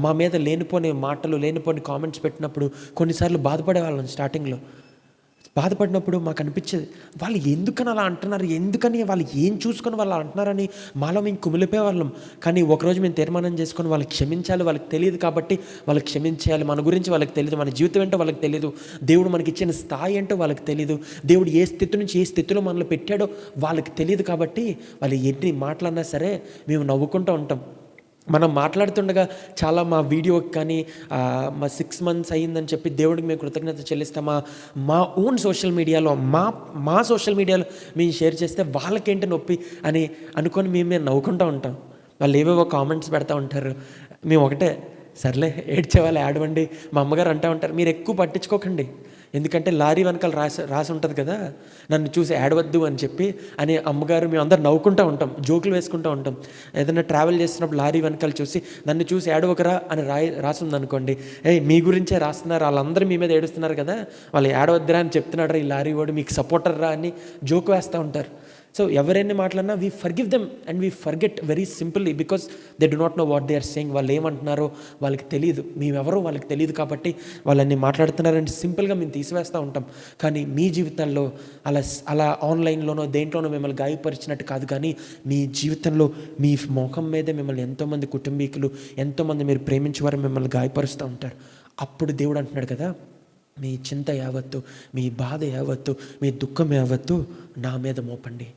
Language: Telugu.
మా మీద లేనిపోని మాటలు, లేనిపోని కామెంట్స్ పెట్టినప్పుడు కొన్నిసార్లు బాధపడేవాళ్ళం. స్టార్టింగ్లో బాధపడినప్పుడు మాకు అనిపించేది, వాళ్ళు ఎందుకని అలా అంటున్నారు, ఎందుకని వాళ్ళు ఏం చూసుకొని వాళ్ళు అంటున్నారని మాలో మేము కుమిలిపోయేవాళ్ళం. కానీ ఒకరోజు మేము తీర్మానం చేసుకొని వాళ్ళకి క్షమించాలి. వాళ్ళకి తెలియదు కాబట్టి వాళ్ళకి క్షమించేయాలి. మన గురించి వాళ్ళకి తెలియదు, మన జీవితం ఏంటో వాళ్ళకి తెలియదు, దేవుడు మనకి ఇచ్చిన స్థాయి ఏంటో వాళ్ళకి తెలియదు, దేవుడు ఏ స్థితి నుంచి ఏ స్థితిలో మనల్ని పెట్టాడో వాళ్ళకి తెలియదు. కాబట్టి వాళ్ళు ఎన్ని మాటలన్నా సరే మేము నవ్వుకుంటూ ఉంటాం. మనం మాట్లాడుతుండగా చాలా మా వీడియోకి కానీ మా 6 months అయ్యిందని చెప్పి దేవుడికి మేము కృతజ్ఞత చెల్లిస్తాం. మా ఓన్ సోషల్ మీడియాలో మా సోషల్ మీడియాలో మేము షేర్ చేస్తే వాళ్ళకేంటి నొప్పి అని అనుకొని మేము నవ్వుకుంటూ ఉంటాం. వాళ్ళు ఏవేవో కామెంట్స్ పెడతా ఉంటారు. మేము ఒకటే, సర్లే ఏడ్చే వాళ్ళు ఏడవండి. మా అమ్మగారు అంటూ ఉంటారు, మీరు ఎక్కువ పట్టించుకోకండి, ఎందుకంటే లారీ వెనకాల రాసి ఉంటుంది కదా, నన్ను చూసి ఏడవద్దు అని చెప్పి అని అమ్మగారు. మేము అందరు నవ్వుకుంటూ ఉంటాం, జోకులు వేసుకుంటూ ఉంటాం. ఏదైనా ట్రావెల్ చేస్తున్నప్పుడు లారీ వెనకాల చూసి నన్ను చూసి ఏడవకరా అని రాసింది అనుకోండి, మీ గురించే రాస్తున్నారు, వాళ్ళందరూ మీ మీద ఏడుస్తున్నారు కదా, వాళ్ళు ఏడవద్దురా అని చెప్తున్నాడు ఈ లారీ వాడు, మీకు సపోర్టర్ రా అని జోకు వేస్తూ ఉంటారు. సో ఎవరైనా మాట్లాడినా we forgive them and we forget very simply, because they do not know what they are saying. వాళ్ళు ఏమంటున్నారో వాళ్ళకి తెలియదు, మేమెవరో వాళ్ళకి తెలియదు. కాబట్టి వాళ్ళని మాట్లాడుతున్నారంటే సింపుల్గా మేము తీసివేస్తూ ఉంటాం. కానీ మీ జీవితాల్లో అలా ఆన్లైన్లోనో దేంట్లోనో మిమ్మల్ని గాయపరిచినట్టు కాదు, కానీ మీ జీవితంలో మీ ముఖం మీదే మిమ్మల్ని ఎంతోమంది కుటుంబీకులు, ఎంతోమంది మీరు ప్రేమించేవారు మిమ్మల్ని గాయపరుస్తూ ఉంటారు. అప్పుడు దేవుడు అంటున్నాడు కదా, మీ చింత యావత్తు, మీ బాధ యావత్తు, మీ దుఃఖం యావత్తు నా మీద మోపండి.